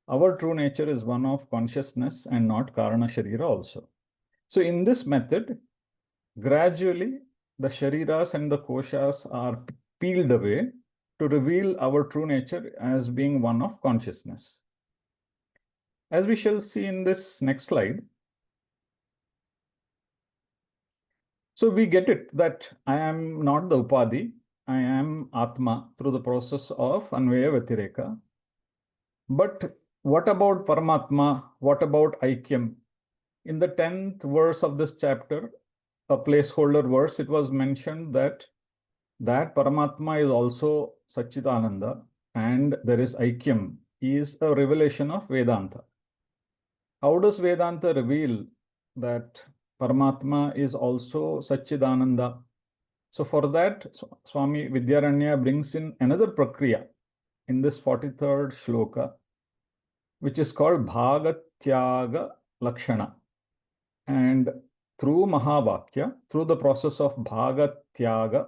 our true nature is one of consciousness and not Karana Sharira also. So in this method, gradually, the Shariras and the Koshas are peeled away to reveal our true nature as being one of consciousness. As we shall see in this next slide, so we get it that I am not the Upadhi, I am Atma through the process of Anvaya Vyatireka. But what about Paramatma? What about Aikyam? In the 10th verse of this chapter, a placeholder verse, it was mentioned that Paramatma is also Satchidananda and there is Aikyam, is a revelation of Vedanta. How does Vedanta reveal that Paramatma is also Satchidananda? So for that, Swami Vidyaranya brings in another prakriya in this 43rd shloka, which is called Bhagatyaga Lakshana. And through Mahavakya, through the process of Bhagatyaga,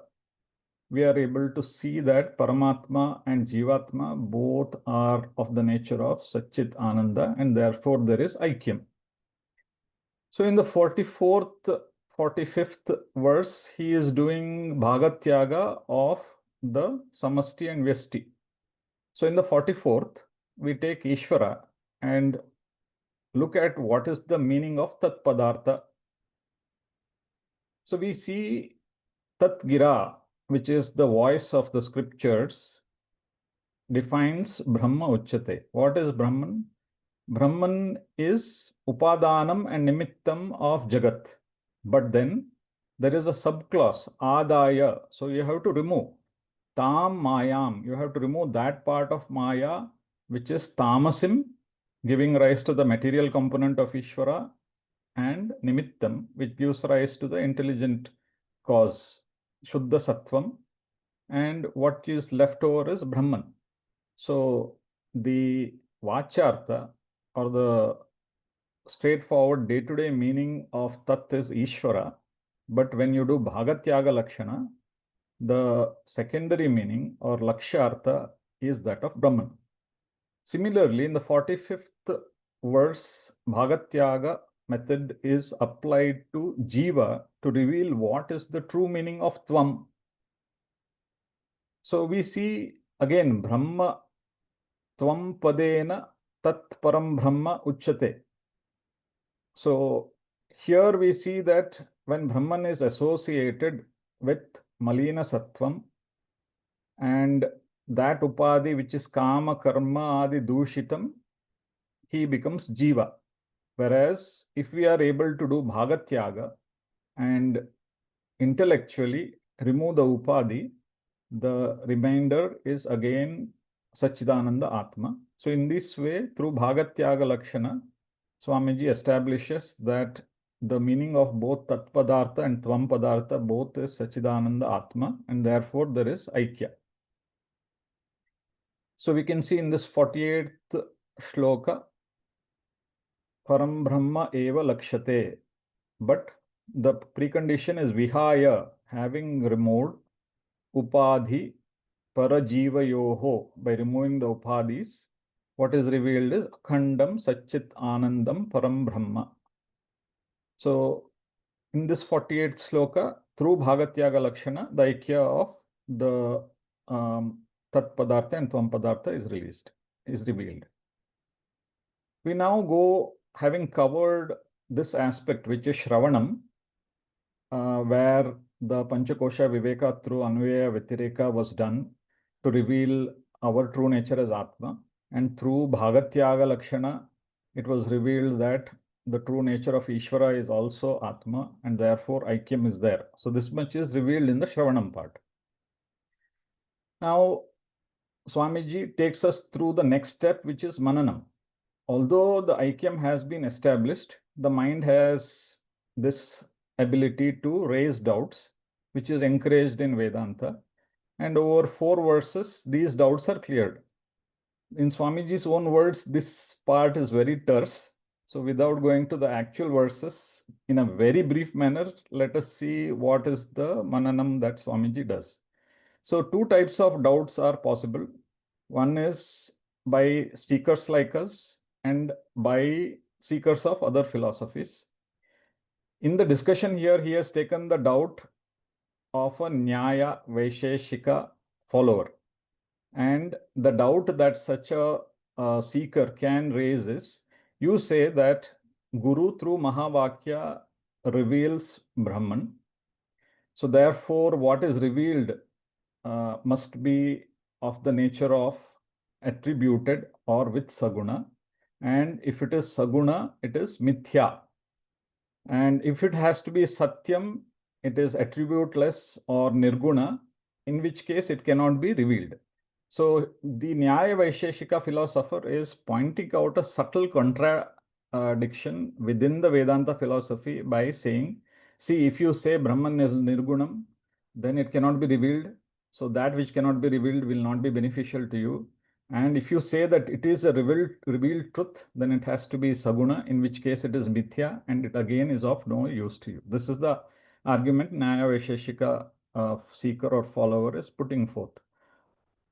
we are able to see that Paramatma and Jivatma both are of the nature of Satchit Ananda, and therefore there is Aikyam. So in the 44th 45th verse, he is doing Bhagatyaga of the Samasti and Vyasti. So in the 44th, we take Ishvara and look at what is the meaning of Tat Padartha. So we see Tat Gira, which is the voice of the scriptures, defines Brahma Uchyate. What is Brahman? Brahman is Upadanam and Nimittam of Jagat. But then there is a subclause, Adaya. So you have to remove Tam Mayam. You have to remove that part of Maya, which is Tamasim, giving rise to the material component of Ishvara, and Nimittam, which gives rise to the intelligent cause, Shuddha Sattvam. And what is left over is Brahman. So the Vachartha, or the straightforward day-to-day meaning of Tat is Ishvara. But when you do Bhagatyaga Lakshana, the secondary meaning or Lakshartha is that of Brahman. Similarly, in the 45th verse, Bhagatyaga method is applied to Jiva to reveal what is the true meaning of Tvam. So we see again Brahma Tvam Padena Tat Param Brahma Uchyate. So here we see that when Brahman is associated with Malina Sattvam, and that Upadi which is Kama Karma Adi Dushitam, he becomes Jiva. Whereas if we are able to do Bhagatyaga and intellectually remove the Upadi, the remainder is again Sachidananda Atma. So in this way, through Bhagatyaga Lakshana, Swamiji establishes that the meaning of both Tat Padartha and Tvam Padartha both is Sachidananda Atma, and therefore there is Aikya. So we can see in this 48th shloka, Param Brahma eva lakshate, but the precondition is Vihaya, having removed Upadhi Parajivayoho. By removing the Upadhis, what is revealed is Akhandam Satchit Anandam Param Brahma. So in this 48th sloka, through Bhagatyaga Lakshana, the Aikya of the Tat Padartha and Tvam Padartha is revealed. We now go, having covered this aspect, which is Shravanam, where the Panchakosha Viveka through Anvaya Vyatireka was done to reveal our true nature as Atma. And through Bhagatyaga Lakshana, it was revealed that the true nature of Ishvara is also Atma, and therefore Aikyam is there. So this much is revealed in the Shravanam part. Now, Swamiji takes us through the next step, which is Mananam. Although the Aikyam has been established, the mind has this ability to raise doubts, which is encouraged in Vedanta. And over 4 verses, these doubts are cleared. In Swamiji's own words, this part is very terse. So without going to the actual verses, in a very brief manner, let us see what is the Mananam that Swamiji does. So 2 types of doubts are possible. One is by seekers like us and by seekers of other philosophies. In the discussion here, he has taken the doubt of a Nyaya Vaisheshika follower. And the doubt that such a seeker can raise is, you say that Guru through Mahavakya reveals Brahman. So therefore, what is revealed must be of the nature of attributed or with Saguna. And if it is Saguna, it is Mithya. And if it has to be Satyam, it is attributeless or Nirguna, in which case it cannot be revealed. So the Nyaya Vaisheshika philosopher is pointing out a subtle contradiction within the Vedanta philosophy by saying, see, if you say Brahman is Nirgunam, then it cannot be revealed. So that which cannot be revealed will not be beneficial to you. And if you say that it is a revealed truth, then it has to be Saguna, in which case it is Mithya, and it again is of no use to you. This is the argument Nyaya Vaisheshika seeker or follower is putting forth.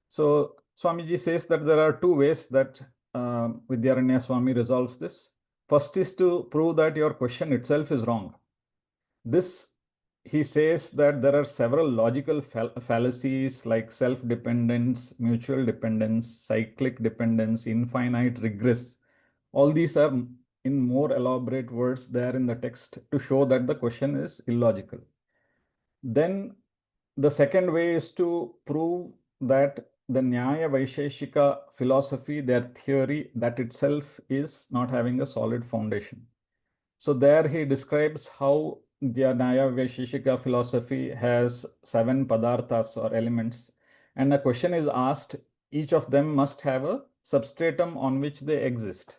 So Swamiji says that there are 2 ways that Vidyaranya Swami resolves this. First is to prove that your question itself is wrong. This, he says that there are several logical fallacies like self-dependence, mutual dependence, cyclic dependence, infinite regress. All these are in more elaborate words there in the text to show that the question is illogical. Then the second way is to prove that the Nyaya Vaisheshika philosophy, their theory, that itself is not having a solid foundation. So there he describes how the Nyaya Vaisheshika philosophy has 7 padarthas or elements. And a question is asked, each of them must have a substratum on which they exist.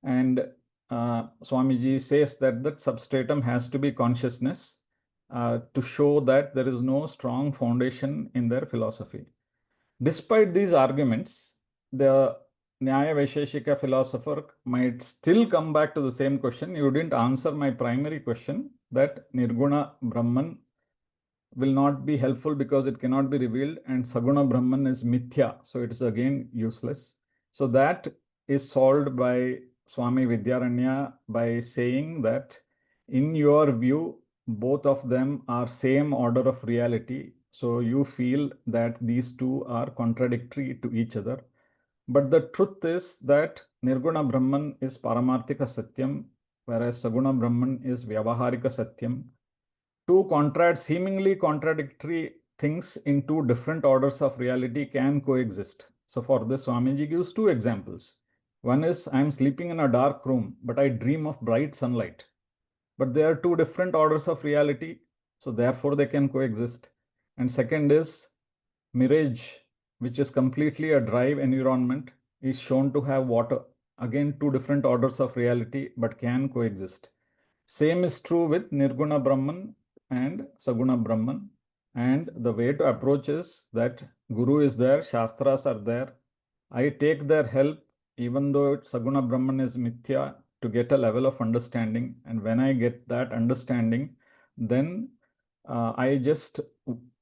And Swamiji says that that substratum has to be consciousness to show that there is no strong foundation in their philosophy. Despite these arguments, the Nyaya Vaisheshika philosopher might still come back to the same question. You didn't answer my primary question that Nirguna Brahman will not be helpful because it cannot be revealed, and Saguna Brahman is Mithya, so it is again useless. So that is solved by Swami Vidyaranya by saying that in your view, both of them are same order of reality. So you feel that these two are contradictory to each other. But the truth is that Nirguna Brahman is Paramarthika Satyam, whereas Saguna Brahman is Vyavaharika Satyam. Two seemingly contradictory things in two different orders of reality can coexist. So for this, Swamiji gives two examples. One is, I am sleeping in a dark room, but I dream of bright sunlight. But they are two different orders of reality, so therefore they can coexist. And second is, mirage, which is completely a dry environment, is shown to have water. Again, two different orders of reality, but can coexist. Same is true with Nirguna Brahman and Saguna Brahman. And the way to approach is that Guru is there, Shastras are there. I take their help, even though Saguna Brahman is Mithya, to get a level of understanding. And when I get that understanding, then I just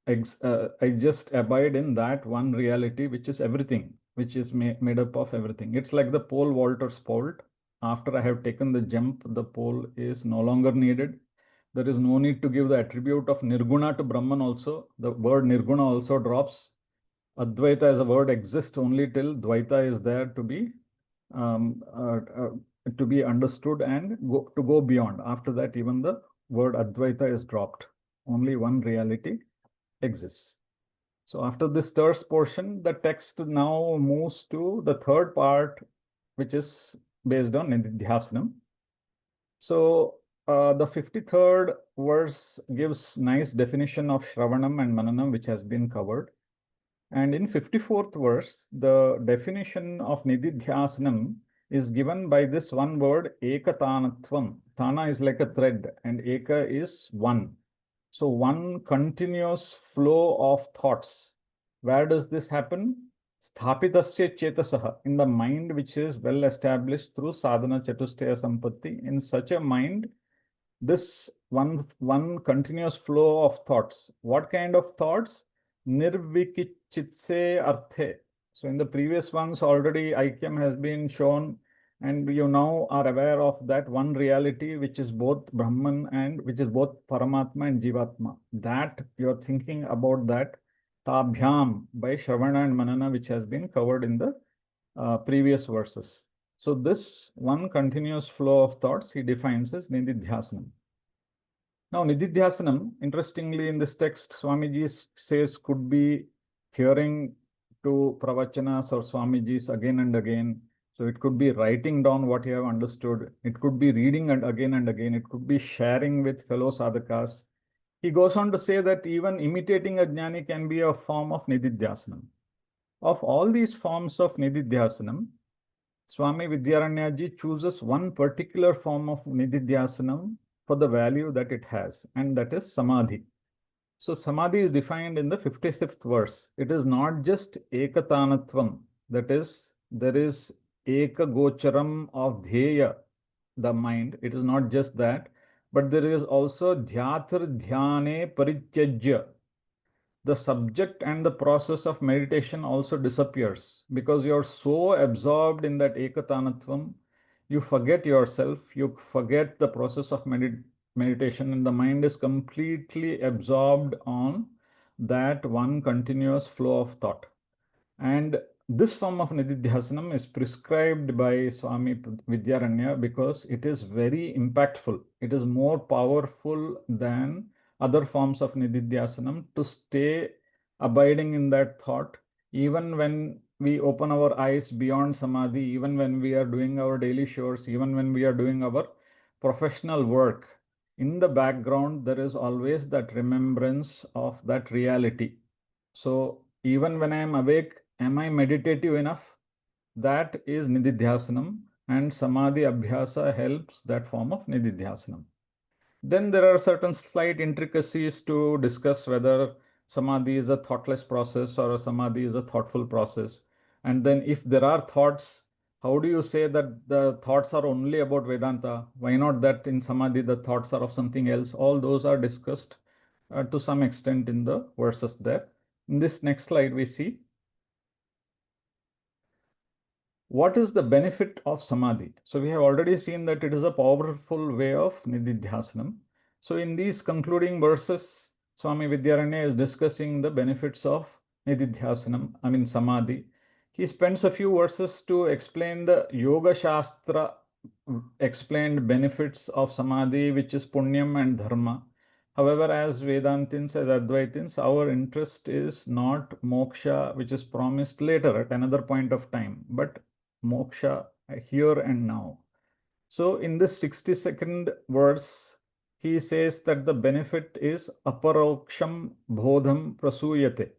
abide in that one reality, which is everything, which is made up of everything. It's like the pole vaulter's pole. After I have taken the jump, the pole is no longer needed. There is no need to give the attribute of Nirguna to Brahman also. The word Nirguna also drops. Advaita as a word exists only till Dvaita is there to be understood and to go beyond. After that, even the word Advaita is dropped. Only one reality exists. So after this terse portion, the text now moves to the third part, which is based on Nididhyasanam. So the 53rd verse gives nice definition of Shravanam and Mananam, which has been covered. And in 54th verse, the definition of Nididhyasanam is given by this one word, Ekatanatvam. Tana is like a thread and Eka is one. So one continuous flow of thoughts. Where does this happen? Sthapitasya chetasaha, in the mind which is well established through sadhana chatustaya sampatti. In such a mind, this one continuous flow of thoughts. What kind of thoughts? Nirvikichitse arthe. So in the previous ones already Aikyam has been shown, and you now are aware of that one reality which is both Brahman and which is both Paramatma and Jivatma. That you're thinking about that Tabhyam by Shravana and Manana, which has been covered in the previous verses. So this one continuous flow of thoughts he defines as Nididhyasanam. Now, Nididhyasanam, interestingly in this text, Swamiji says could be hearing to Pravachanas or Swamijis again and again. So it could be writing down what you have understood. It could be reading and again. It could be sharing with fellow sadhakas. He goes on to say that even imitating a jnani can be a form of Nididhyasanam. Of all these forms of Nididhyasanam, Swami Vidyaranyaji chooses one particular form of Nididhyasanam for the value that it has, and that is Samadhi. So Samadhi is defined in the 56th verse. It is not just Ekatanatvam, that is, there is Ekagocharam of Dheya, the mind. It is not just that, but there is also Dhyatar Dhyane Parityajya. The subject and the process of meditation also disappears because you're so absorbed in that Ekatanatvam, you forget yourself, you forget the process of meditation, and the mind is completely absorbed on that one continuous flow of thought. And this form of Nididhyasanam is prescribed by Swami Vidyaranya because it is very impactful. It is more powerful than other forms of Nididhyasanam to stay abiding in that thought, even when we open our eyes beyond Samadhi, even when we are doing our daily chores, even when we are doing our professional work. In the background, there is always that remembrance of that reality. So even when I am awake, am I meditative enough? That is Nididhyasanam, and Samadhi Abhyasa helps that form of Nididhyasanam. Then there are certain slight intricacies to discuss whether Samadhi is a thoughtless process or a Samadhi is a thoughtful process. And then if there are thoughts, how do you say that the thoughts are only about Vedanta? Why not that in Samadhi the thoughts are of something else? All those are discussed to some extent in the verses there. In this next slide, we see what is the benefit of Samadhi. So we have already seen that it is a powerful way of Nididhyasanam. So in these concluding verses, Swami Vidyaranya is discussing the benefits of Nididhyasanam, Samadhi. He spends a few verses to explain the Yoga Shastra explained benefits of Samadhi, which is Punyam and Dharma. However, as Vedantins, as Advaitins, our interest is not moksha, which is promised later at another point of time, but moksha here and now. So in this 62nd verse, he says that the benefit is aparoksham bodham prasuyate.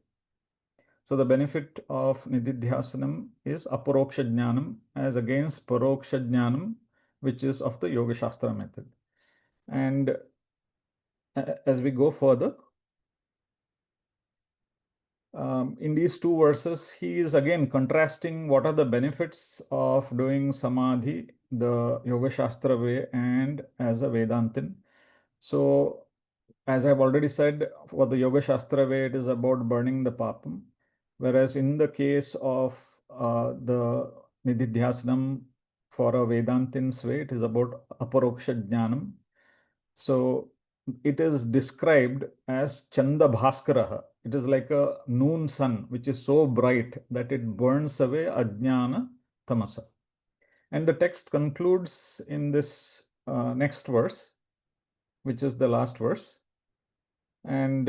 So the benefit of Nididhyasanam is aparoksha jnanam as against paroksha jnanam, which is of the Yoga Shastra method. And as we go further, in these two verses, he is again contrasting what are the benefits of doing Samadhi, the Yoga Shastra way, and as a Vedantin. So, as I've already said, for the Yoga Shastra way, it is about burning the papam. Whereas in the case of the Nididhyasanam for a Vedantin's way, it is about aparoksha jnanam. So it is described as Chanda Bhaskaraha. It is like a noon sun, which is so bright that it burns away Ajnana Tamasa. And the text concludes in this next verse, which is the last verse. And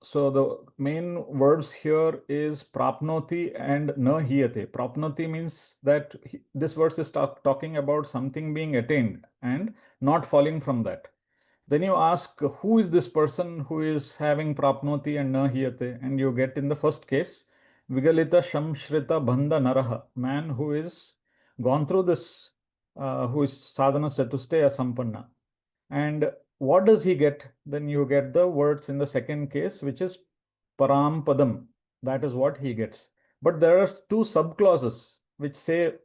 so the main verbs here is prapnoti and na hiyate. Prapnoti means that this verse is talking about something being attained and not falling from that. Then you ask, who is this person who is having prapnoti and na hiyate? And you get in the first case, Vigalita Shamshrita Bandha Naraha, man who is gone through this, who is sadhana chatusteya sampanna. And what does he get? Then you get the words in the second case, which is parampadam. That is what he gets. But there are two subclauses which say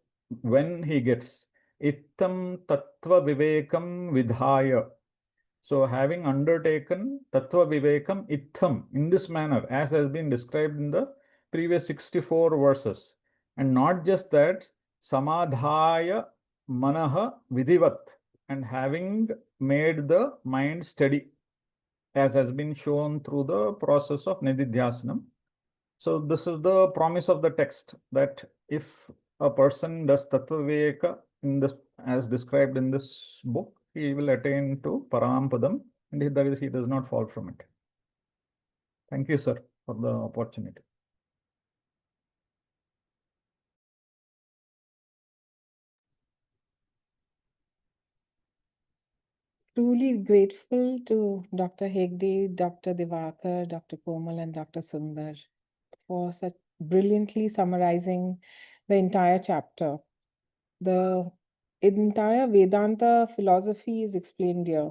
when he gets ittam tattva vivekam vidhaya. So having undertaken tattva vivekam itham in this manner, as has been described in the previous 64 verses, and not just that, samadhaya manaha vidhivat, and having made the mind steady, as has been shown through the process of Nididhyasanam. So this is the promise of the text, that if a person does tattva viveka in this, as described in this book, he will attain to Parampadam, and he does not fall from it. Thank you, sir, for the opportunity. Truly grateful to Dr. Hegde, Dr. Divakar, Dr. Komal, and Dr. Sundar for such brilliantly summarizing the entire chapter. The entire Vedanta philosophy is explained here.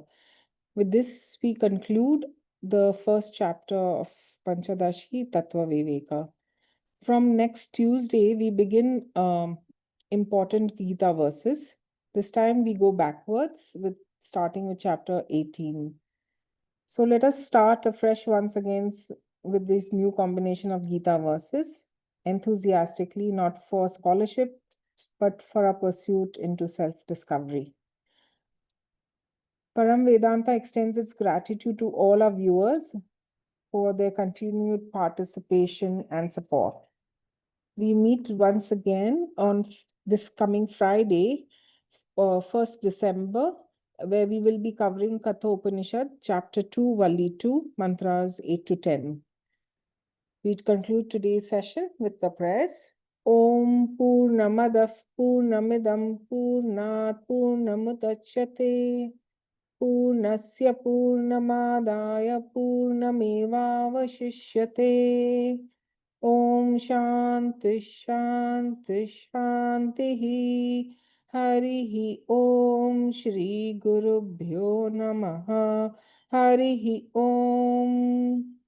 With this, we conclude the first chapter of Panchadashi Tattva Viveka. From next Tuesday, we begin important Gita verses. This time we go backwards, starting with chapter 18. So let us start afresh once again with this new combination of Gita verses, enthusiastically, not for scholarship, but for a pursuit into self-discovery. Param Vedanta extends its gratitude to all our viewers for their continued participation and support. We meet once again on this coming Friday, 1st December, where we will be covering Katha Upanishad, Chapter 2, Valli 2, Mantras 8 to 10. We conclude today's session with the prayers. Om Purnamadah Purnamidam Purnat Purnamudachyate Purnasya Purnamadaya Purnamevavashishyate. Om Shanti Shanti Shanti Harihi Om Shri Guru Bhyo Namaha Harihi Om.